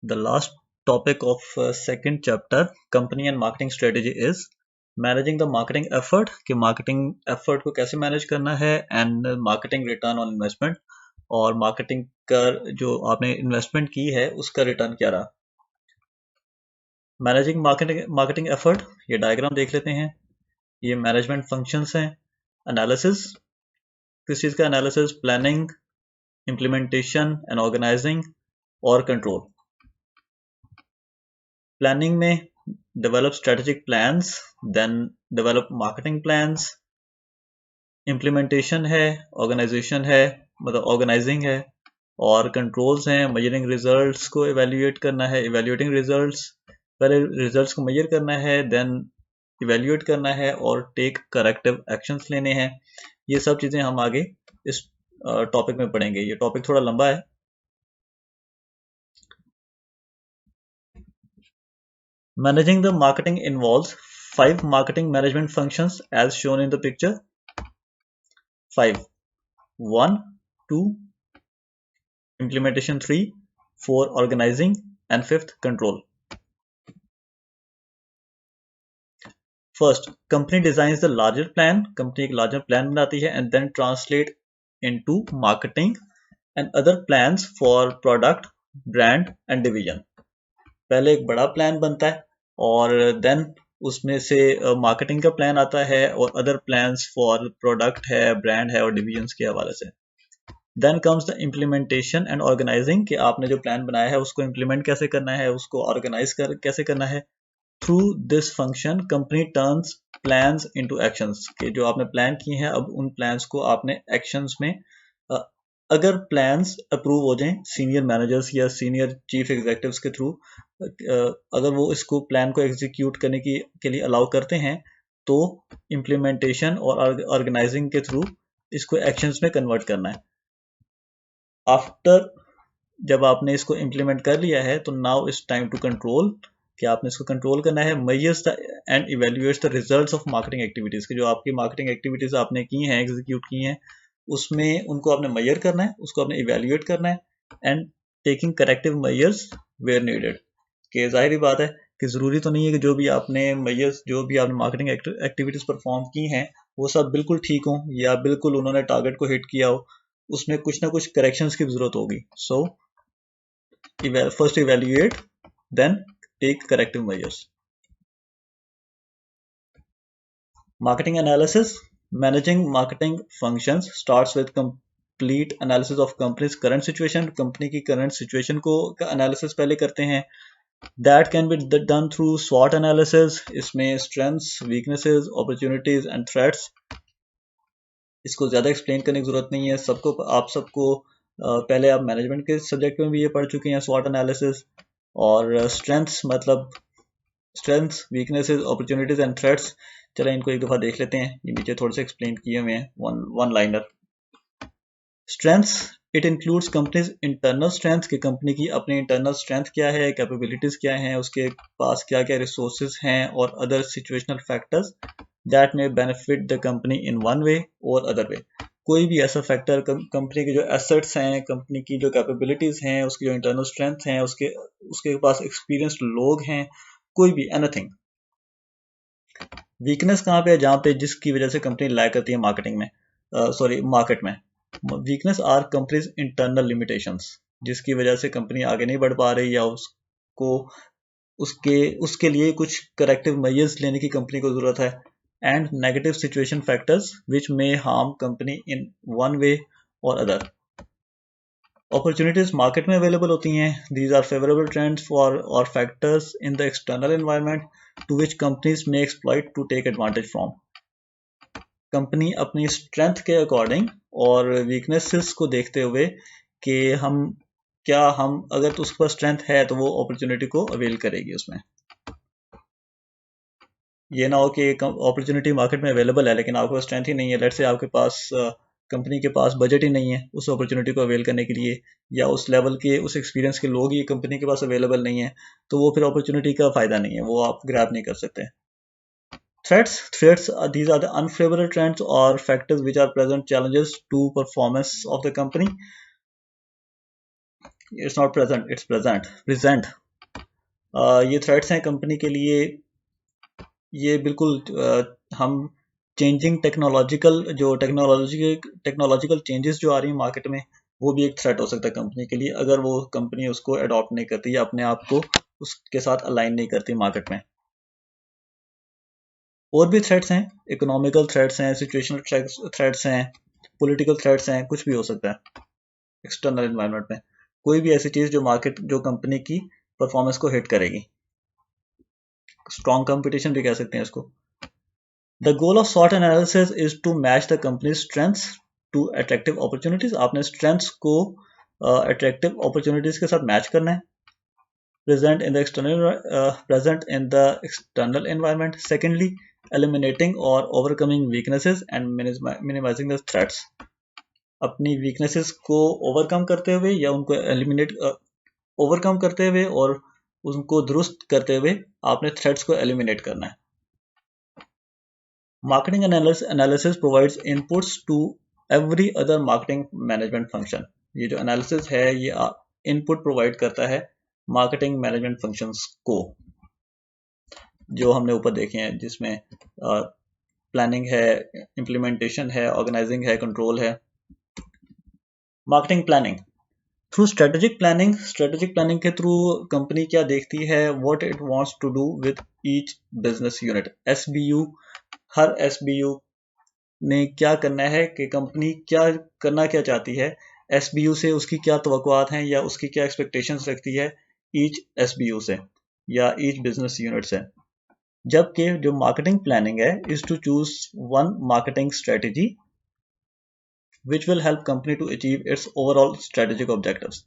The last topic of second chapter, company and marketing strategy, is managing the marketing effort. कि marketing effort को कैसे manage करना है, and marketing return on investment, और marketing का जो आपने investment की है उसका return क्या रहा. Managing marketing effort, ये diagram देख लेते हैं. ये management functions हैं. Analysis, किस चीज़ का analysis? Planning, implementation and organizing, और control. Planning में develop strategic plans, then develop marketing plans. Implementation है, organization है, मतलब organizing है, और controls हैं, measuring results को evaluate करना है, evaluating results, पहले results को measure करना है, then evaluate करना है और take corrective actions लेने हैं. ये सब चीज़ें हम आगे इस टॉपिक में पढ़ेंगे. ये टॉपिक थोड़ा लंबा है. Managing the marketing involves 5 marketing management functions as shown in the picture. 5. 1, 2, implementation 3, 4, organizing, and 5th, control. First, company designs the larger plan. Company एक larger plan बनाती है and then translate into marketing and other plans for product, brand and division. पहले एक बड़ा plan बनता है और then उसमें से मार्केटिंग का प्लान आता है और अदर प्लान्स फॉर प्रोडक्ट है, ब्रांड है और डिविजन्स के हवाले से. Then comes the implementation and organising कि आपने जो प्लान बनाया है उसको इम्प्लीमेंट कैसे करना है, उसको ऑर्गेनाइज कैसे करना है. Through this function company turns plans into actions कि जो आपने प्लान किए हैं अब उन प्लान्स को आपने एक्शंस में अगर प्लान्स अप्रूव हो जाएं सीनियर मैनेजर्स या सीनियर चीफ एग्जीक्यूटिव्स के थ्रू, अगर वो इसको प्लान को एग्जीक्यूट करने के लिए अलाउ करते हैं तो इम्प्लीमेंटेशन और ऑर्गेनाइजिंग के थ्रू इसको एक्शंस में कन्वर्ट करना है. आफ्टर जब आपने इसको इम्प्लीमेंट कर लिया है तो now it's time to control कि आपने इसको कंट्रोल करना है. Measures and evaluates the results of marketing activities कि जो आपकी मार्केटिंग एक्टिविटीज आपने की हैं, एग्जीक्यूट की हैं, उसमें उनको आपने मेजर करना है, उसको आपने इवेल्युएट करना है and taking corrective measures where needed. कि जाहिर बात है कि ज़रूरी तो नहीं है कि जो भी आपने मेजर्स जो भी आपने मार्केटिंग एक्टिविटीज़ परफॉर्म की हैं वो सब बिल्कुल ठीक हों या बिल्कुल उन्होंने टारगेट को हिट किया हो. उसमें कुछ ना कुछ करेक्शंस की ज़रूरत होगी. So first evaluate then take corrective measures. Marketing analysis. Managing marketing functions starts with complete analysis of company's current situation. Company की current situation को का analysis पहले करते हैं. That can be done through SWOT analysis. इसमें strengths, weaknesses, opportunities and threats. इसको ज़्यादा explain करने की ज़रूरत नहीं है. आप सबको पहले आप मैनेजमेंट के सब्जेक्ट में भी ये पढ़ चुके हैं SWOT analysis. और strengths मतलब strengths, weaknesses, opportunities and threats. चलो इनको एक दफ़ा देख लेते हैं. ये नीचे थोड़े से एक्सप्लेन किए हुए हैं. One liner. Strengths, it includes companies internal strength कि कंपनी की अपनी इंटरनल स्ट्रेंथ क्या है, कैपेबिलिटीज क्या हैं, उसके पास क्या क्या रिसोर्सेज हैं और अदर सिचुएशनल फैक्टर्स दैट में benefit the company in one way or other way. कोई भी ऐसा फैक्टर कंपनी के जो एसेट्स हैं, कंपनी की जो कैपेबिलिटीज हैं, उसकी जो इंटरनल स्ट्रेंथ हैं, उसके पास एक्सपीरियंस्ड लोग हैं, कोई भी एनीथिंग. वीकनेस कहाँ पे है? जहाँ पे जिसकी वजह से कंपनी लैग करती है मार्केटिंग में, मार्केट में. Weakness are company's internal limitations जिसकी वजह से कंपनी आगे नहीं बढ़ पा रही या उसको उसके लिए कुछ करेक्टिव मेजर्स लेने की कंपनी को जरूरत है. And negative situation factors which may harm company in one way or other. Opportunities market में अवेलेबल होती हैं. These are favourable trends for or factors in the external environment to which companies may exploit to take advantage from. Company अपनी strength के according और weaknesses को देखते हुए कि हम अगर तो उसके पास स्ट्रेंथ है तो वो अपॉर्चुनिटी को अवेल करेगी. उसमें ये ना हो कि अपॉर्चुनिटी मार्केट में अवेलेबल है लेकिन आपके पास स्ट्रेंथ ही नहीं है. लेट्स से आपके पास कंपनी के पास बजट ही नहीं है उस अपॉर्चुनिटी को अवेल करने के लिए, या उस लेवल के उस एक्सपीरियंस के लोग ये कंपनी के पास अवेलेबल नहीं है, तो वो फिर अपॉर्चुनिटी का फ़ायदा नहीं है, वो आप ग्रैब नहीं कर सकते. Threats, these are the unfavorable trends or factors which are present challenges to performance of the company. It's not present, it's present. ये थ्रेट्स हैं कंपनी के लिए। ये बिल्कुल हम चेंजिंग टेक्नोलॉजिकल चेंजेस जो आ रही हैं मार्केट में, वो भी एक थ्रेट हो सकता है कंपनी के लिए, अगर वो कंपनी उसको अडॉप्ट नहीं करती या अपने आप को उसके साथ अलाइन नहीं करती मार्केट में। और भी थ्रेट्स हैं, इकोनॉमिकल थ्रेट्स हैं, सिचुएशनल थ्रेट्स हैं, पॉलिटिकल थ्रेट्स हैं, कुछ भी हो सकता है एक्सटर्नल एनवायरनमेंट में। कोई भी ऐसी चीज जो कंपनी की परफॉर्मेंस को हिट करेगी। स्ट्रॉन्ग कंपटीशन भी कह सकते हैं इसको। The goal of SWOT analysis is to match the company strengths to attractive opportunities. आपने स्ट्रेंथ्स को अट्रैक्टिव अपॉर्चुनिटीज के साथ मैच करना है। present in the external environment. Secondly, eliminating or overcoming weaknesses and minimizing the threats. अपनी weaknesses को overcome करते हुए या उनको overcome करते हुए और उनको दुरुस्त करते हुए आपने threats को eliminate करना है। Marketing analysis provides inputs to every other marketing management function. ये जो analysis है ये input provide करता है मार्केटिंग मैनेजमेंट फंक्शंस को, जो हमने ऊपर देखे हैं, जिसमें प्लानिंग है, इम्प्लीमेंटेशन है, ऑर्गेनाइजिंग है, कंट्रोल है। Marketing planning through strategic planning के थ्रू कंपनी क्या देखती है, what it wants to do with each business unit. SBU, हर SBU ने क्या करना है कि कंपनी क्या करना क्या चाहती है, SBU से उसकी क्या तवक्कुआत हैं या उसकी क्या एक्सपेक्टेशंस रखती है ईच SBU से या ईच बिजनेस यूनिट से। जबकि जो मार्केटिंग प्लानिंग है is to choose one marketing strategy which will help company to achieve its overall strategic objectives.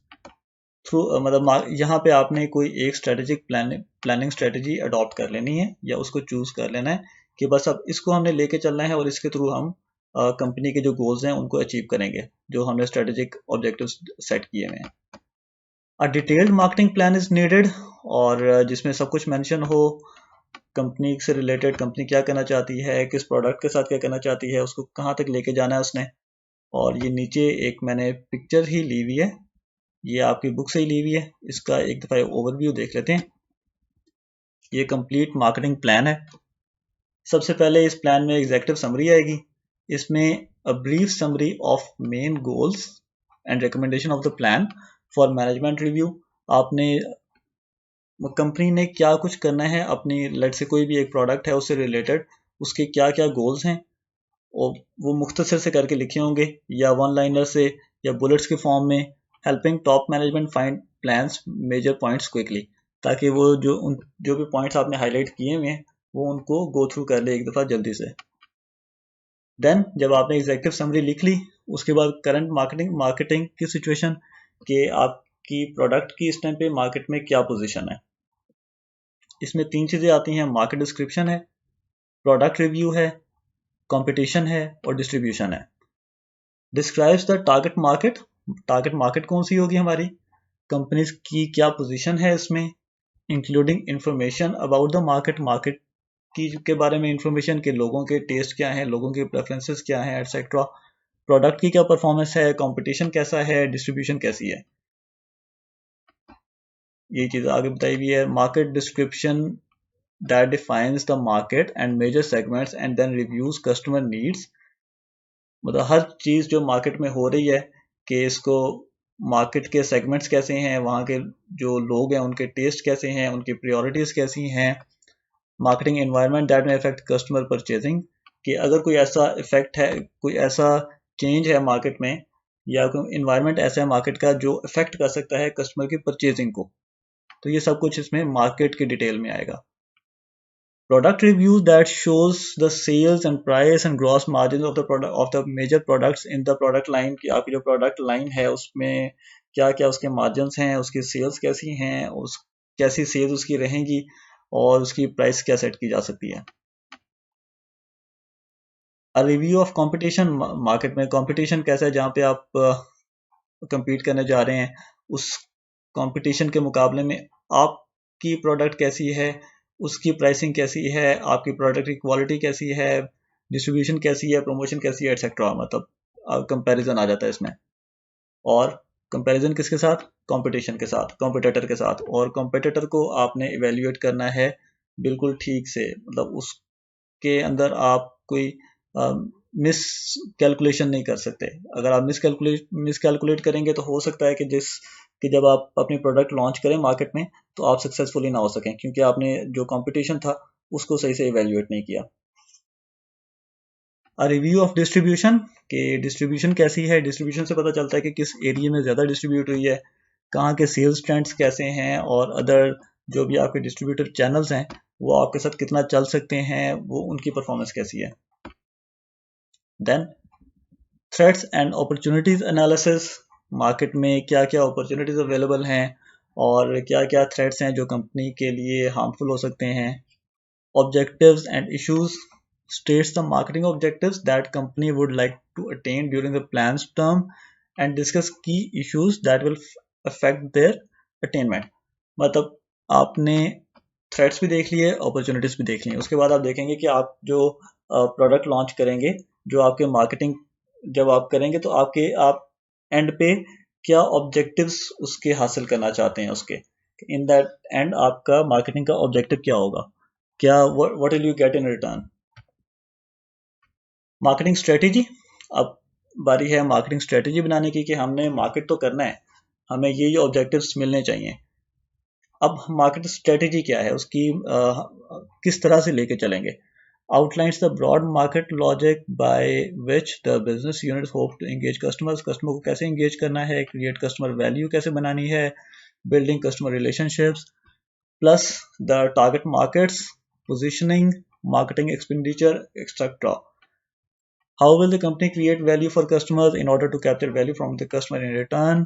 Through मतलब यहाँ पे आपने कोई एक स्ट्रेटेजिक प्लानिंग स्ट्रेटेजी अडॉप्ट कर लेनी है या उसको चूज कर लेना है कि बस अब इसको हमने लेके चलना है और इसके थ्रू हम कंपनी के जो गोल्स हैं उनको अचीव करेंगे, जो हमने स्ट्रेटेजिक ऑब्जेक्टिव्स सेट किए हुए हैं। A detailed marketing plan is needed, और जिसमें सब कुछ मेंशन हो, कंपनी से रिलेटेड, कंपनी क्या करना चाहती है, किस प्रोडक्ट के साथ क्या करना चाहती है, उसको कहाँ तक लेके जाना है उसने। और ये नीचे एक मैंने पिक्चर ही ली हुई है, ये आपकी बुक से ही ली हुई है, इसका एक दफ़ा ओवरव्यू देख लेते हैं। ये कंप्लीट मार्केटिंग प्लान है। सबसे पहले इस प्लान में एग्जेक्टिव समरी आएगी, इसमें a brief summary of main goals and recommendation of the plan for management review. आपने कंपनी ने क्या कुछ करना है अपनी, लेट से कोई भी एक प्रोडक्ट है उससे रिलेटेड, उसके क्या क्या गोल्स हैं, और वो मुख्तसर से करके लिखे होंगे या वन लाइनर से या बुलेट्स के फॉर्म में। Helping top management find plans major points quickly, ताकि वो जो भी पॉइंट्स आपने हाईलाइट किए हुए हैं वो उनको गो थ्रू कर ले एक दफ़ा जल्दी से। देन जब आपने एग्जेक्टिव समरी लिख ली, उसके बाद करंट मार्केटिंग की सिचुएशन, कि आपकी प्रोडक्ट की इस टाइम पे मार्केट में क्या पोजीशन है। इसमें 3 चीज़ें आती हैं, मार्केट डिस्क्रिप्शन है, प्रोडक्ट रिव्यू है, कंपटीशन है और डिस्ट्रीब्यूशन है। डिस्क्राइब्स द टारगेट मार्केट कौन सी होगी हमारी, कंपनीज की क्या पोजीशन है इसमें, including information about the market की के बारे में इंफॉर्मेशन, के लोगों के टेस्ट क्या हैं, लोगों के प्रेफरेंसेस क्या हैं, एटसेट्रा। प्रोडक्ट की क्या परफॉर्मेंस है, कंपटीशन कैसा है, डिस्ट्रीब्यूशन कैसी है, ये चीज़ आगे बताई हुई है। Market description that defines the market and major segments and then reviews customer needs। मतलब हर चीज़ जो मार्केट में हो रही है कि इसको मार्केट के सेगमेंट्स कैसे हैं, वहाँ के जो लोग हैं उनके टेस्ट कैसे हैं, उनकी प्रायोरिटीज़ कैसी हैं। मार्केटिंग एनवायरनमेंट दैट में अफेक्ट कस्टमर परचेजिंग, कि अगर कोई ऐसा इफेक्ट है, कोई ऐसा चेंज है मार्केट में या कोई इन्वायरमेंट ऐसा है मार्केट का जो इफेक्ट कर सकता है कस्टमर की परचेजिंग को, तो ये सब कुछ इसमें मार्केट की डिटेल में आएगा। Product reviews that shows the sales and price and gross margins of the major products in the product line, कि आपकी जो प्रोडक्ट लाइन है उसमें क्या क्या उसके मार्जिन्स हैं, उसकी सेल्स कैसी हैं, कैसी सेल्स उसकी रहेंगी और उसकी प्राइस क्या सेट की जा सकती है। रिव्यू ऑफ कंपटीशन, मार्केट में कंपटीशन कैसा है, जहाँ पे आप compete करने जा रहे हैं, उस कंपटीशन के मुकाबले में आपकी प्रोडक्ट कैसी है, उसकी प्राइसिंग कैसी है, आपकी प्रोडक्ट की क्वालिटी कैसी है, डिस्ट्रीब्यूशन कैसी है, प्रमोशन कैसी है, एटसेट्रा। मतलब कंपैरिजन आ जाता है इसमें। और कंपैरिजन किसके साथ? कंपटीशन के साथ, कॉम्पिटिटर के साथ। और कॉम्पिटिटर को आपने इवेल्युएट करना है बिल्कुल ठीक से, मतलब उसके अंदर आप कोई मिस कैलकुलेशन नहीं कर सकते। अगर आप मिस कैलकुलेट करेंगे तो हो सकता है कि जब आप अपनी प्रोडक्ट लॉन्च करें मार्केट में तो आप सक्सेसफुली ना हो सकें, क्योंकि आपने जो कंपटीशन था उसको सही से इवेल्युएट नहीं किया। रिव्यू ऑफ डिस्ट्रीब्यूशन, कि डिस्ट्रीब्यूशन कैसी है। डिस्ट्रीब्यूशन से पता चलता है कि किस एरिया में ज़्यादा डिस्ट्रीब्यूट हुई है, कहाँ के सेल्स ट्रेंड्स कैसे हैं, और अदर जो भी आपके डिस्ट्रीब्यूटर चैनल्स हैं वो आपके साथ कितना चल सकते हैं, वो उनकी परफॉर्मेंस कैसी है। Then threats and opportunities analysis, market में क्या क्या अपॉर्चुनिटीज अवेलेबल हैं और क्या क्या थ्रेट्स हैं जो कंपनी के लिए हार्मफुल हो सकते हैं। Objectives and issues, states the marketing objectives that company would like to attain during the plan's term and discuss key issues that will affect their attainment। मतलब आपने थ्रेट्स भी देख लिए, अपॉर्चुनिटीज भी देख ली, उसके बाद आप देखेंगे कि आप जो प्रोडक्ट लॉन्च करेंगे, जो आपके मार्केटिंग जब आप करेंगे तो आप एंड पे क्या ऑब्जेक्टिव्स उसके हासिल करना चाहते हैं उसके, इन दैट एंड आपका मार्केटिंग का ऑब्जेक्टिव क्या होगा, क्या what will you get in return. Marketing strategy, अब बारी है मार्केटिंग स्ट्रेटेजी बनाने की कि हमने मार्केट तो करना है, हमें ये ऑब्जेक्टिव्स मिलने चाहिए। अब मार्केट स्ट्रेटेजी क्या है, उसकी किस तरह से लेके चलेंगे। outlines the broad market logic by which the business units hope to engage customers, customer को कैसे engage करना है, create customer value कैसे बनानी है, building customer relationships, plus the target markets, positioning, marketing expenditure, etc. How will the company create value for customers in order to capture value from the customer in return?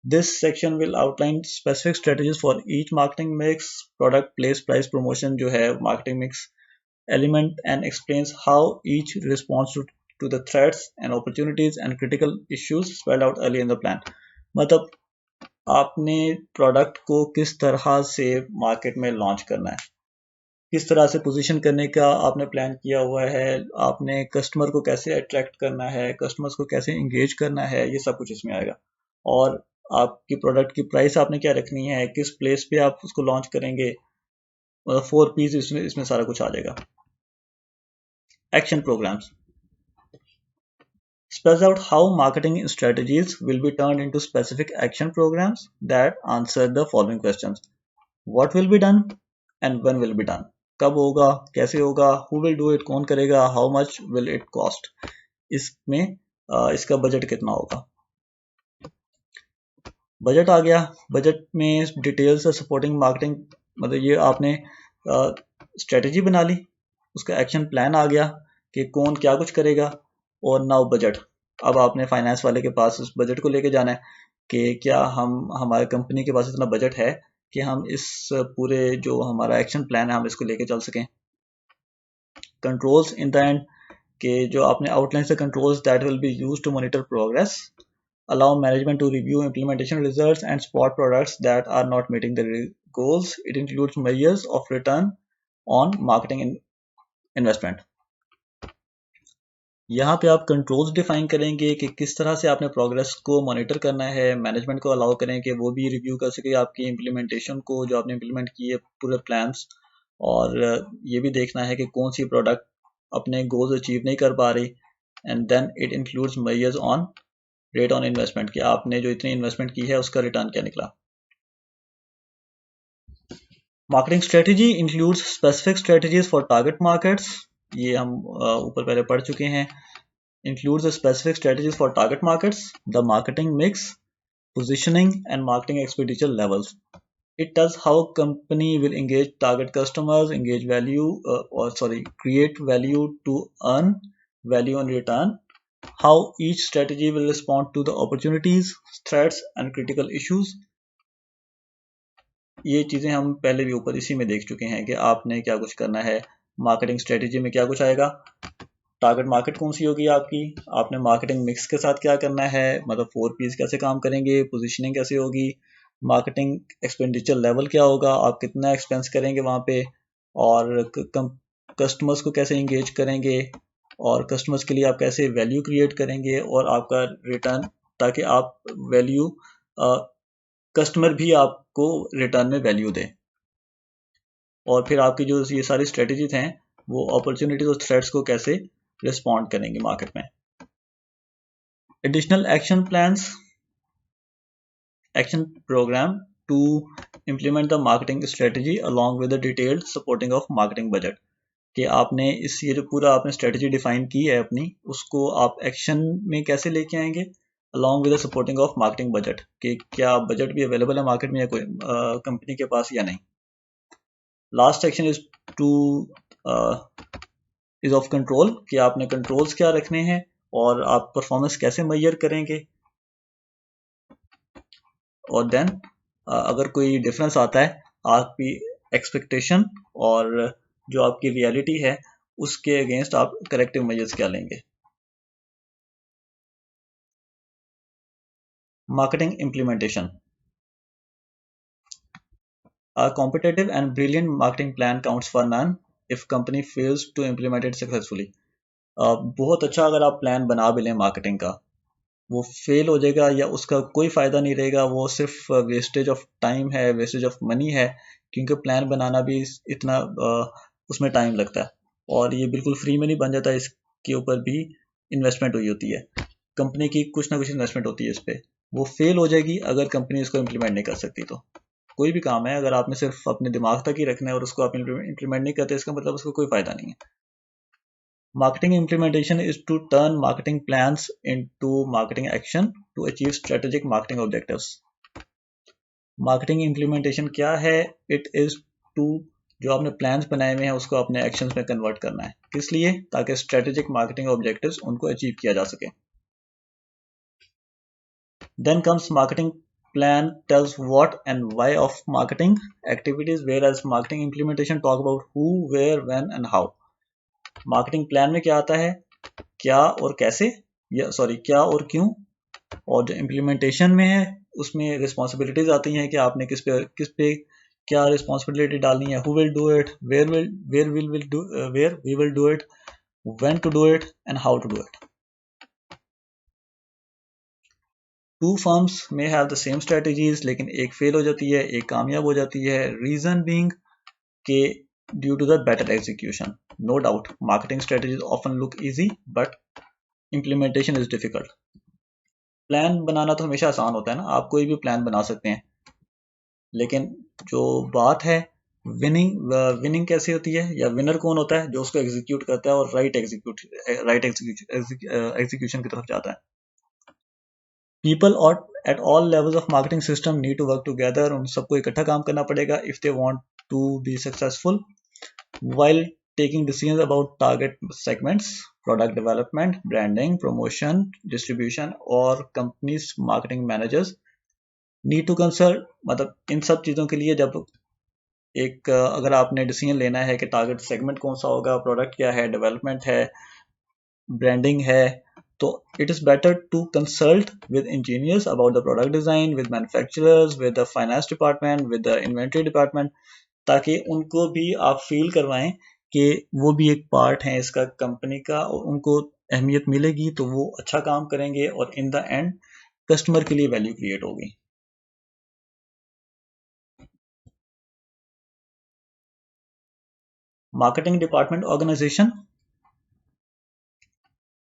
This section will outline specific strategies for each marketing mix, product, place, price, promotion जो है marketing mix element, and explains how each responds to the threats and opportunities and critical issues spelled out early in the plan। मतलब आपने product को किस तरह से market में launch करना है, किस तरह से पोजीशन करने का आपने प्लान किया हुआ है, आपने कस्टमर को कैसे अट्रैक्ट करना है, कस्टमर्स को कैसे इंगेज करना है, ये सब कुछ इसमें आएगा। और आपकी प्रोडक्ट की प्राइस आपने क्या रखनी है, किस प्लेस पे आप उसको लॉन्च करेंगे, 4 P's इसमें सारा कुछ आ जाएगा। Action programmes spells out how marketing strategies will be turned into specific action programs that answer the following questions: what will be done and when will be done, कब होगा, कैसे होगा, who will do it, कौन करेगा, how much will it cost, इसमें इसका budget कितना होगा। बजट आ गया, बजट में डिटेल्स है सपोर्टिंग मार्केटिंग, मतलब ये आपने स्ट्रेटेजी बना ली, उसका एक्शन प्लान आ गया कि कौन क्या कुछ करेगा। और नाउ बजट, अब आपने फाइनेंस वाले के पास उस बजट को लेके जाना है कि क्या हमारे कंपनी के पास इतना बजट है कि हम इस पूरे जो हमारा एक्शन प्लान है हम इसको लेके चल सकें। कंट्रोल्स इन द एंड, कि जो आपने आउटलाइन से controls that will be used to monitor progress, allow management to review implementation results and spot products that are not meeting the goals. It includes measures of return on marketing investment। यहाँ पे आप controls define करेंगे कि किस तरह से आपने progress को मॉनिटर करना है, मैनेजमेंट को अलाउ करें कि वो भी रिव्यू कर सके आपकी इम्प्लीमेंटेशन को जो आपने इम्प्लीमेंट की है पूरे प्लान्स, और ये भी देखना है कि कौन सी प्रोडक्ट अपने गोल्स अचीव नहीं कर पा रही। And then it includes measures on rate on investment, कि आपने जो इतनी इन्वेस्टमेंट की है उसका रिटर्न क्या निकला। Marketing strategy includes specific strategies for target markets, ये हम ऊपर पहले पढ़ चुके हैं। includes the specific strategies for target markets, the marketing mix, positioning and marketing expenditure levels. It tells how company will engage target customers, create value to earn value in return, how each strategy will respond to the opportunities, threats and critical issues। ये चीजें हम पहले भी ऊपर इसी में देख चुके हैं कि आपने क्या कुछ करना है। मार्केटिंग स्ट्रेटेजी में क्या कुछ आएगा, टारगेट मार्केट कौन सी होगी आपकी, आपने मार्केटिंग मिक्स के साथ क्या करना है, मतलब 4P's कैसे काम करेंगे, पोजीशनिंग कैसे होगी, मार्केटिंग एक्सपेंडिचर लेवल क्या होगा, आप कितना एक्सपेंस करेंगे वहाँ पे, और कस्टमर्स को कैसे इंगेज करेंगे, और कस्टमर्स के लिए आप कैसे वैल्यू क्रिएट करेंगे, और आपका रिटर्न, ताकि आप वैल्यू कस्टमर भी आपको रिटर्न में वैल्यू दे। और फिर आपकी जो ये सारी स्ट्रेटजीज हैं वो अपॉर्चुनिटीज और थ्रेट्स को कैसे रिस्पॉन्ड करेंगे मार्केट में। Additional action plans, action programme to implement the marketing strategy along with the detailed supporting of marketing budget. कि आपने इस ये जो पूरा आपने स्ट्रेटजी डिफाइन की है अपनी, उसको आप एक्शन में कैसे लेके आएंगे along with the supporting of marketing budget, कि क्या बजट भी अवेलेबल है मार्केट में या कोई कंपनी के पास या नहीं। Last section is two is of control, कि आपने कंट्रोल्स क्या रखने हैं और आप परफॉर्मेंस कैसे मेजर करेंगे। और देन अगर कोई डिफरेंस आता है आपकी एक्सपेक्टेशन और जो आपकी रियलिटी है उसके अगेंस्ट आप करेक्टिव मेजर्स क्या लेंगे। Marketing implementation, A competitive and brilliant marketing plan counts for none if company fails to implement it successfully. बहुत अच्छा अगर आप प्लान बना भी लें मार्केटिंग का, वो फेल हो जाएगा या उसका कोई फ़ायदा नहीं रहेगा, वो सिर्फ वेस्टेज ऑफ टाइम है, वेस्टेज ऑफ मनी है, क्योंकि प्लान बनाना भी इतना उसमें टाइम लगता है और ये बिल्कुल फ्री में नहीं बन जाता, इसके ऊपर भी इन्वेस्टमेंट हुई होती है, कंपनी की कुछ ना कुछ इन्वेस्टमेंट होती है इस पर। वो फेल हो जाएगी अगर कंपनी इसको इम्प्लीमेंट नहीं कर सकती। तो कोई भी काम है अगर आपने सिर्फ अपने दिमाग तक ही रखना है और उसको आप इम्प्लीमेंट नहीं करते, इसका मतलब उसको कोई फ़ायदा नहीं है। Marketing implementation is to turn marketing plans into marketing action to achieve strategic marketing objectives. Marketing implementation क्या है? It is to जो आपने प्लान्स बनाए हुए हैं उसको अपने एक्शंस में कन्वर्ट करना है। किस लिए? ताकि स्ट्रेटेजिक मार्केटिंग ऑब्जेक्टिव्स उनको अचीव किया जा सके। Then comes marketing plan tells what and why of marketing activities, whereas marketing implementation talk about who, where, when and how. Marketing plan में क्या आता है? क्या और कैसे, या सॉरी क्या और क्यों। और जो इम्प्लीमेंटेशन में है उसमें रिस्पॉन्सिबिलिटीज आती हैं कि आपने किस पे क्या रिस्पॉन्सिबिलिटी डालनी है। Who will do it, where we will do it, when to do it and how to do it. Two firms may have the same strategies, लेकिन एक फेल हो जाती है एक कामयाब हो जाती है। रीजन बीइंग के due to the better execution. No doubt, marketing strategies often look easy, but implementation is difficult. Plan बनाना तो हमेशा आसान होता है ना, आप कोई भी प्लान बना सकते हैं, लेकिन जो बात है विनिंग कैसे होती है या विनर कौन होता है? जो उसको एग्जीक्यूट करता है और राइट एग्जीक्यूशन की तरफ जाता है। पीपल और at all levels of marketing system need to work together, उन सबको इकट्ठा काम करना पड़ेगा if they want to be successful while taking decisions about target segments, product development, branding, promotion, distribution और companies marketing managers need to consult। मतलब इन सब चीज़ों के लिए जब एक अगर आपने डिसीजन लेना है कि टारगेट सेगमेंट कौन सा होगा, प्रोडक्ट क्या है, डेवलपमेंट है, ब्रांडिंग है, तो it is better to consult with engineers about the product design, with manufacturers, with the finance department, with the inventory department, ताकि उनको भी आप फील करवाएं कि वो भी एक पार्ट है इसका कंपनी का और उनको अहमियत मिलेगी तो वो अच्छा काम करेंगे और इन द एंड कस्टमर के लिए वैल्यू क्रिएट होगी। Marketing department organisation,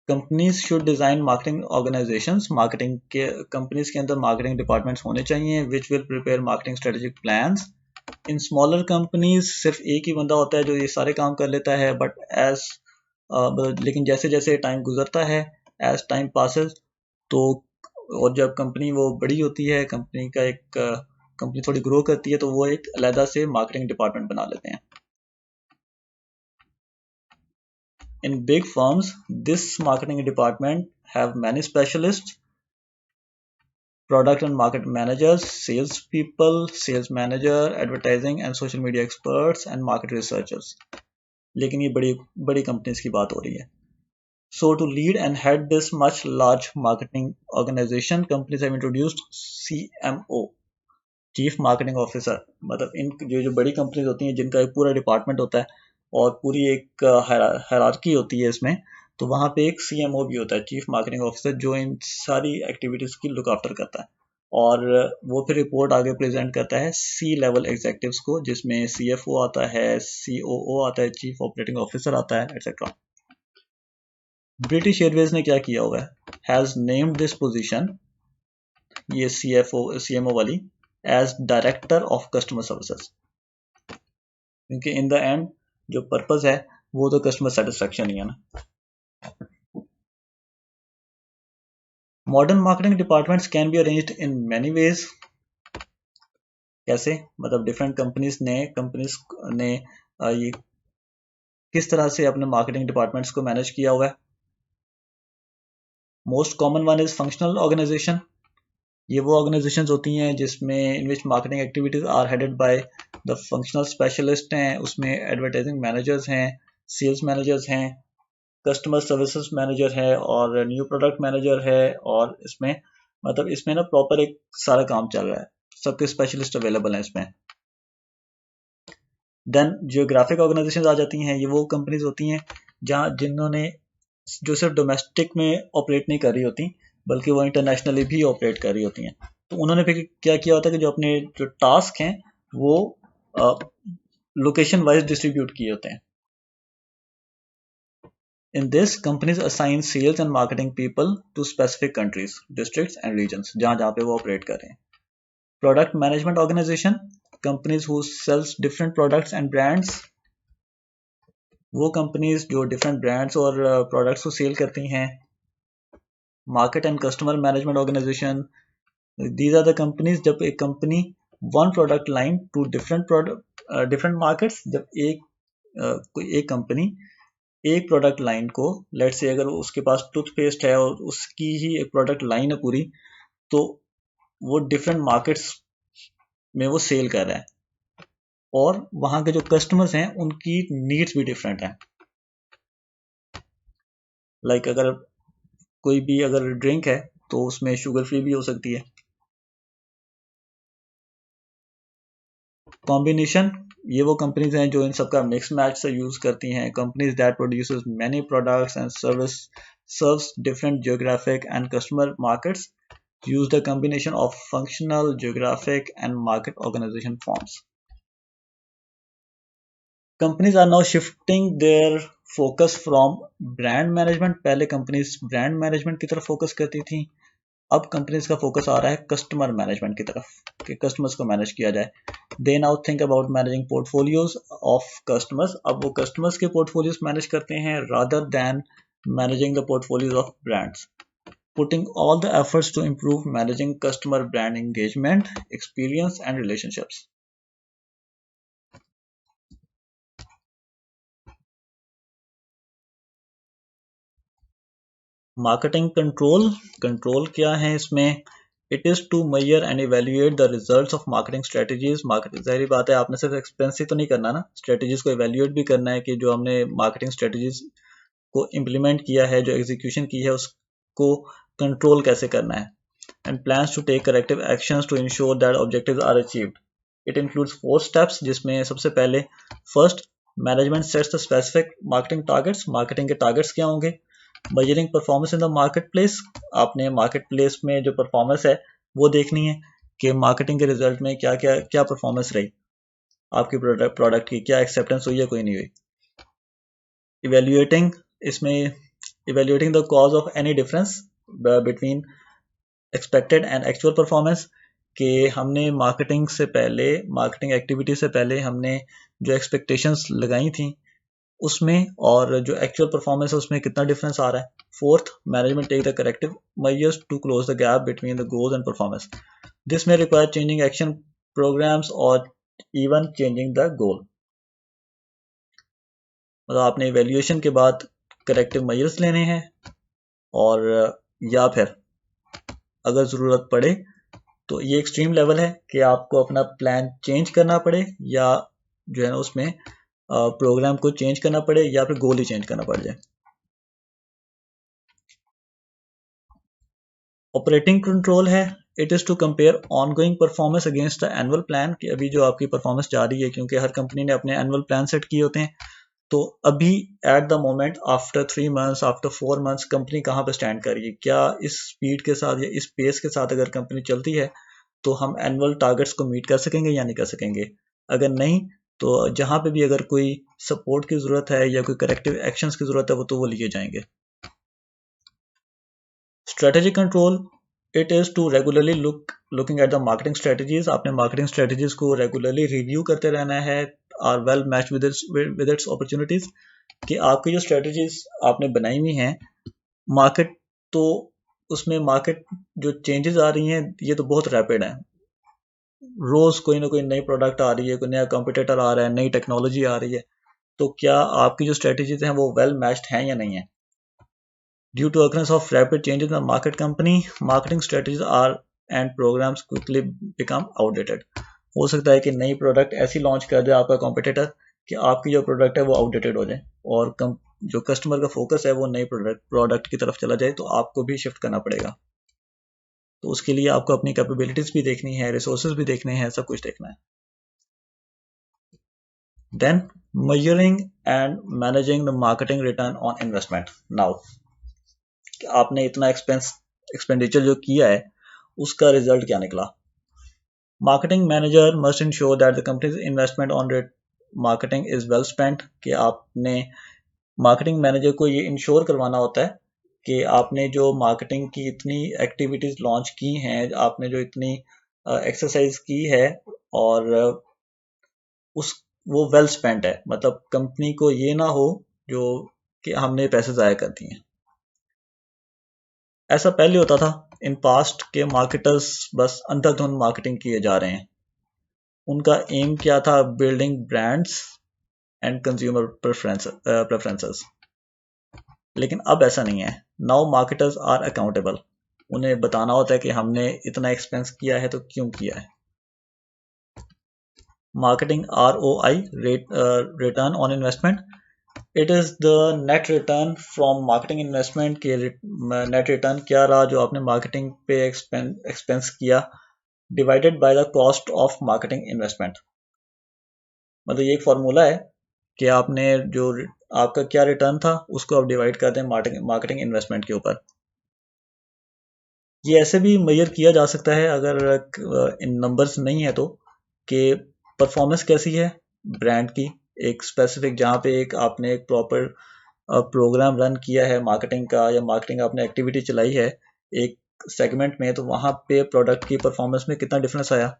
companies should design marketing organisations, marketing के कंपनीज के अंदर मार्केटिंग डिपार्टमेंट्स होने चाहिए which will prepare marketing strategic plans. In smaller companies सिर्फ एक ही बंदा होता है जो ये सारे काम कर लेता है, बट लेकिन जैसे जैसे टाइम गुजरता है, एज टाइम पासेस, तो और जब कंपनी वो बड़ी होती है, कंपनी का एक कंपनी थोड़ी ग्रो करती है, तो वो एक अलग से मार्केटिंग डिपार्टमेंट बना लेते हैं। In big firms, this marketing department have many specialists, product and market managers, sales people, sales manager, advertising and social media experts and market researchers. लेकिन ये बड़ी कंपनीज की बात हो रही है। So to lead and head this much large marketing organization, companies have introduced CMO, Chief Marketing Officer। मतलब इन जो बड़ी कंपनीज होती हैं जिनका एक पूरा डिपार्टमेंट होता है और पूरी एक हायरार्की होती है इसमें, तो वहाँ पे एक CMO भी होता है, चीफ मार्केटिंग ऑफिसर, जो इन सारी एक्टिविटीज़ की लुक आफ्टर करता है और वो फिर रिपोर्ट आगे प्रेजेंट करता है सी लेवल एग्जेक्टिव्स को, जिसमें CFO आता है, COO आता है, चीफ ऑपरेटिंग ऑफिसर आता है, एक्सेट्रा। ब्रिटिश एयरवेज ने क्या किया हुआ है, हैज नेम्ड दिस पोजीशन, ये CMO वाली, as director of customer services, क्योंकि इन द एंड जो पर्पस है वो तो कस्टमर सेटिस्फेक्शन ही है ना। Modern marketing departments can be arranged in many ways. कैसे, मतलब डिफरेंट कंपनीज ने ये किस तरह से अपने मार्केटिंग डिपार्टमेंट्स को मैनेज किया हुआ है। Most common one is functional organisation. ये वो ऑर्गेनाइजेशंस होती हैं जिसमें in which marketing activities are headed by the functional specialist हैं, उसमें एडवर्टाइजिंग मैनेजर्स हैं, सेल्स मैनेजर्स हैं, कस्टमर सर्विसेज मैनेजर है और न्यू प्रोडक्ट मैनेजर है, और इसमें मतलब इसमें ना प्रॉपर एक सारा काम चल रहा है, सबके स्पेशलिस्ट अवेलेबल हैं इसमें। देन जियोग्राफिक ऑर्गेनाइजेशन आ जाती हैं। ये वो कंपनीज होती हैं जिन्होंने जो सिर्फ डोमेस्टिक में ऑपरेट नहीं कर रही होती बल्कि वो इंटरनेशनली भी ऑपरेट कर रही होती हैं। तो उन्होंने फिर क्या किया होता है कि जो अपने जो टास्क हैं वो लोकेशन वाइज डिस्ट्रीब्यूट किए होते हैं। In this, companies assign sales and marketing people to specific countries, districts and regions जहाँ पे वो ऑपरेट कर रहे हैं। Product management organization, companies who sells different products and brands, वो companies जो different brands और products को सेल करती हैं। Market and customer management organization, these are the companies जब एक company one product line to different markets, जब कोई एक कंपनी एक प्रोडक्ट लाइन को, लेट्स से अगर उसके पास टूथपेस्ट है और उसकी ही एक प्रोडक्ट लाइन है पूरी, तो वो डिफरेंट मार्केट्स में वो सेल कर रहा है और वहां के जो कस्टमर्स हैं उनकी नीड्स भी डिफरेंट हैं। लाइक अगर कोई भी अगर ड्रिंक है तो उसमें शुगर फ्री भी हो सकती है। कॉम्बिनेशन, ये वो कंपनीज हैं जो इन सबका मिक्स मैच से यूज करती हैं। Companies that produces many products and serves different geographic and customer markets use the combination of functional, geographic and market organization forms. Companies are now shifting their focus from brand management, पहले companies brand management की तरफ focus करती थी, अब companies का focus आ रहा है customer management की तरफ कि customers को manage किया जाए। They now think about managing portfolios of customers, अब वो customers के portfolios manage करते हैं rather than managing the portfolios of brands, putting all the efforts to improve managing customer brand engagement, experience and relationships. Marketing control क्या है इसमें? It is to measure and evaluate the results of marketing strategies. जाहिर बात है आपने सिर्फ expense ही तो नहीं करना ना, स्ट्रेटेजीज को इवेल्युएट भी करना है कि जो हमने मार्केटिंग स्ट्रेटेजीज को इम्प्लीमेंट किया है, जो एग्जीक्यूशन की है, उसको कंट्रोल कैसे करना है। And plans to take corrective actions to ensure that objectives are achieved. It includes 4 steps, जिसमें सबसे पहले first, management sets the specific marketing targets. Marketing के टारगेट्स क्या होंगे? Measuring performance in the marketplace, आपने मार्केटप्लेस में जो परफॉर्मेंस है वो देखनी है कि मार्केटिंग के रिजल्ट में क्या परफॉर्मेंस रही, आपकी प्रोडक्ट की क्या एक्सेप्टेंस हुई है, कोई नहीं हुई। इवेल्युएटिंग, इसमें evaluating the cause of any difference between expected and actual performance, कि हमने मार्केटिंग एक्टिविटी से पहले हमने जो एक्सपेक्टेशंस लगाई थी उसमें और जो एक्चुअल परफॉर्मेंस है उसमें कितना डिफरेंस आ रहा है। Fourth, management take the corrective measures to close the gap between the goals and performance. This may require changing action programmes और इवन चेंजिंग द गोल। मतलब आपने इवेल्युएशन के बाद करेक्टिव मेजर्स लेने हैं और या फिर अगर ज़रूरत पड़े तो ये एक्सट्रीम लेवल है कि आपको अपना प्लान चेंज करना पड़े या जो है ना उसमें प्रोग्राम को चेंज करना पड़े या फिर गोल ही चेंज करना पड़ जाए। ऑपरेटिंग कंट्रोल है, it is to compare ongoing performance against the annual plan, कि अभी जो आपकी परफॉर्मेंस जा रही है, क्योंकि हर कंपनी ने अपने एनुअल प्लान सेट किए होते हैं, तो अभी at the moment after 3 months, after 4 months company कहाँ पे स्टैंड कर रही है, क्या इस स्पीड के साथ या इस पेस के साथ अगर कंपनी चलती है तो हम एनुअल टारगेट्स को मीट कर सकेंगे या नहीं कर सकेंगे। अगर नहीं तो जहां पे भी अगर कोई सपोर्ट की जरूरत है या कोई करेक्टिव एक्शंस की जरूरत है वो लिए जाएंगे। Strategic control, it is to regularly looking at the marketing strategies. आपने मार्केटिंग स्ट्रेटजीज को रेगुलरली रिव्यू करते रहना है, are well match with its opportunities, कि आपकी जो स्ट्रेटजीज आपने बनाई हुई हैं, मार्केट तो उसमें मार्केट जो चेंजेस आ रही हैं ये तो बहुत रैपिड है। रोज कोई ना कोई नई प्रोडक्ट आ रही है, कोई नया कंपटीटर आ रहा है, नई टेक्नोलॉजी आ रही है, तो क्या आपकी जो स्ट्रेटजीज हैं वो वेल मैच्ड हैं या नहीं है। Due to occurrence of rapid changes in the market company, marketing strategies are and programs quickly become outdated. हो सकता है कि नई प्रोडक्ट ऐसी लॉन्च कर दे आपका कॉम्पिटिटर कि आपकी जो प्रोडक्ट है वो आउटडेटेड हो जाए और जो कस्टमर का फोकस है वो नई प्रोडक्ट की तरफ चला जाए, तो आपको भी शिफ्ट करना पड़ेगा। तो उसके लिए आपको अपनी कैपेबिलिटीज भी देखनी है, रिसोर्सेज भी देखने हैं, सब कुछ देखना है। Then measuring and managing the marketing return on investment. Now आपने इतना एक्सपेंडिचर जो किया है उसका रिजल्ट क्या निकला। Marketing manager must ensure that the companies investment on marketing is well spent, कि आपने मार्केटिंग मैनेजर को ये इंश्योर करवाना होता है कि आपने जो मार्केटिंग की इतनी एक्टिविटीज लॉन्च की हैं, आपने जो इतनी एक्सरसाइज की है, और उस वो वेल स्पेंट है, मतलब कंपनी को ये ना हो जो कि हमने पैसे ज़ाया कर दिए। ऐसा पहले होता था इन पास्ट के मार्केटर्स बस अंधाधुंध मार्केटिंग किए जा रहे हैं। उनका एम क्या था? Building brands and consumer preferences. लेकिन अब ऐसा नहीं है। Now marketers are accountable. उन्हें बताना होता है कि हमने इतना एक्सपेंस किया है तो क्यों किया है। Marketing ROI, return on investment, it is the net return from marketing investment के नेट रिटर्न क्या रहा जो आपने मार्केटिंग पे एक्सपेंस किया, divided by the cost of marketing investment. मतलब ये एक फॉर्मूला है कि आपने जो आपका क्या रिटर्न था उसको आप डिवाइड कर दें मार्केटिंग इन्वेस्टमेंट के ऊपर। ये ऐसे भी मेजर किया जा सकता है अगर इन नंबर्स नहीं है तो, कि परफॉर्मेंस कैसी है ब्रांड की, एक स्पेसिफिक जहाँ पे आपने एक प्रॉपर प्रोग्राम रन किया है मार्केटिंग का, या मार्केटिंग आपने एक्टिविटी चलाई है एक सेगमेंट में, तो वहाँ पे प्रोडक्ट की परफॉर्मेंस में कितना डिफरेंस आया,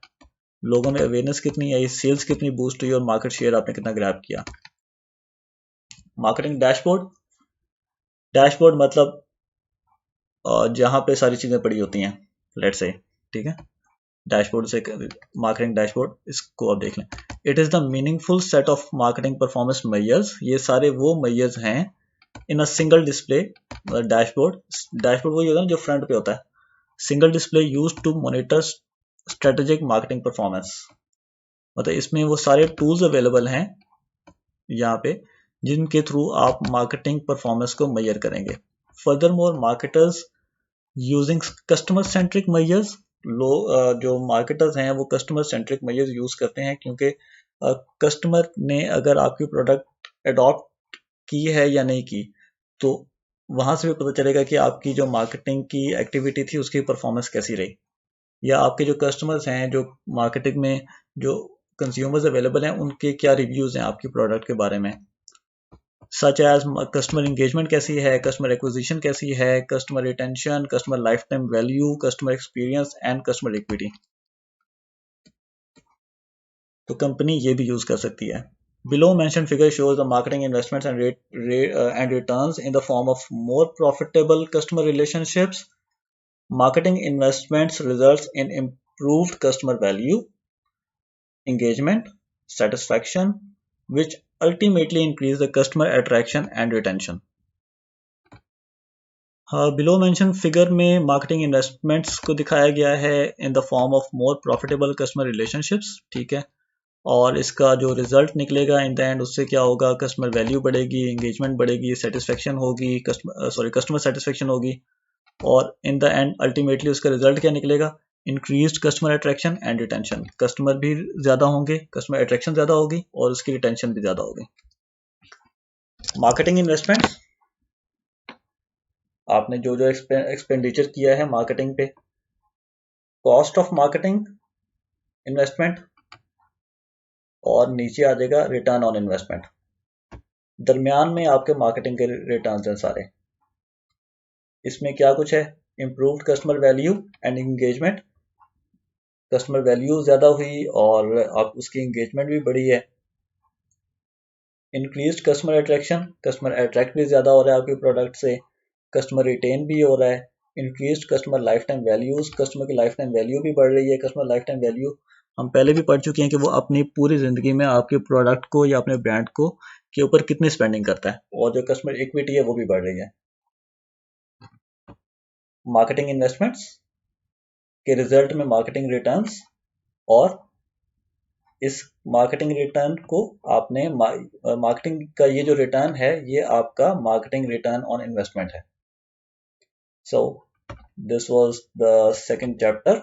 लोगों में अवेयरनेस कितनी आई, सेल्स कितनी बूस्ट हुई और मार्केट शेयर आपने कितना ग्रैब किया। मार्केटिंग डैशबोर्ड, डैशबोर्ड मतलब जहाँ पे सारी चीज़ें पड़ी होती हैं, लेट्स से, ठीक है, डैशबोर्ड से मार्केटिंग डैशबोर्ड, इसको आप देख लें। It is the meaningful set of marketing performance measures, ये सारे वो मेजर्स हैं in a single display. Dashboard, dashboard वही होता है जो फ्रंट पे होता है। Single display used to monitor strategic marketing performance, मतलब इसमें वो सारे टूल्स अवेलेबल हैं यहाँ पे जिनके थ्रू आप मार्केटिंग परफॉर्मेंस को मेजर करेंगे। Further more marketers using customer centric measures, जो मार्केटर्स हैं वो कस्टमर सेंट्रिक मेजर्स यूज करते हैं, क्योंकि कस्टमर ने अगर आपकी प्रोडक्ट अडॉप्ट की है या नहीं की, तो वहां से भी पता चलेगा कि आपकी जो मार्केटिंग की एक्टिविटी थी उसकी परफॉर्मेंस कैसी रही, या आपके जो कस्टमर्स हैं, जो मार्केटिंग में जो कंज्यूमर्स अवेलेबल हैं, उनके क्या रिव्यूज हैं आपकी प्रोडक्ट के बारे में, सच एज कस्टमर इंगेजमेंट कैसी है, कस्टमर एक्विजिशन कैसी है, customer retention, customer life time value, customer experience and customer equity. तो कंपनी ये भी यूज कर सकती है। Below mentioned figure shows the marketing investments and returns in the form of more profitable customer relationships. Marketing investments results in improved customer value, engagement, satisfaction, which ultimately increase the customer attraction and retention. Below mention figure में marketing investments को दिखाया गया है in the form of more profitable customer relationships, ठीक है, और इसका जो रिजल्ट निकलेगा इन द एंड उससे क्या होगा, कस्टमर वैल्यू बढ़ेगी, एंगेजमेंट बढ़ेगी, सेटिस्फेक्शन होगी, कस्टमर सेटिस्फेक्शन होगी, और इन द एंड अल्टीमेटली उसका रिजल्ट क्या निकलेगा, increased customer attraction and retention. Customer भी ज़्यादा होंगे, कस्टमर अट्रैक्शन ज़्यादा होगी और उसकी रिटेंशन भी ज़्यादा होगी। मार्केटिंग इन्वेस्टमेंट, आपने जो जो एक्सपेंडिचर किया है मार्केटिंग पे, कॉस्ट ऑफ मार्केटिंग इन्वेस्टमेंट, और नीचे आ जाएगा रिटर्न ऑन इन्वेस्टमेंट। दरमियान में आपके मार्केटिंग के रिटर्न हैं सारे। इसमें क्या कुछ है, improved customer value and engagement, customer value ज़्यादा हुई और आप उसकी एंगेजमेंट भी बढ़ी है। Increase customer attraction, customer attract भी ज़्यादा हो रहा है आपके प्रोडक्ट से, कस्टमर रिटेन भी हो रहा है। Increase customer life time values, customer की लाइफ टाइम वैल्यू भी बढ़ रही है। कस्टमर लाइफ टाइम वैल्यू हम पहले भी पढ़ चुके हैं कि वो अपनी पूरी ज़िंदगी में आपके प्रोडक्ट को या अपने ब्रांड को के ऊपर कितनी स्पेंडिंग करता है, और जो कस्टमर इक्विटी है वो भी बढ़ रही है। मार्केटिंग इन्वेस्टमेंट्स के रिजल्ट में मार्केटिंग रिटर्न्स, और इस मार्केटिंग रिटर्न को आपने मार्केटिंग का ये जो रिटर्न है ये आपका मार्केटिंग रिटर्न ऑन इन्वेस्टमेंट है। So this was the second chapter.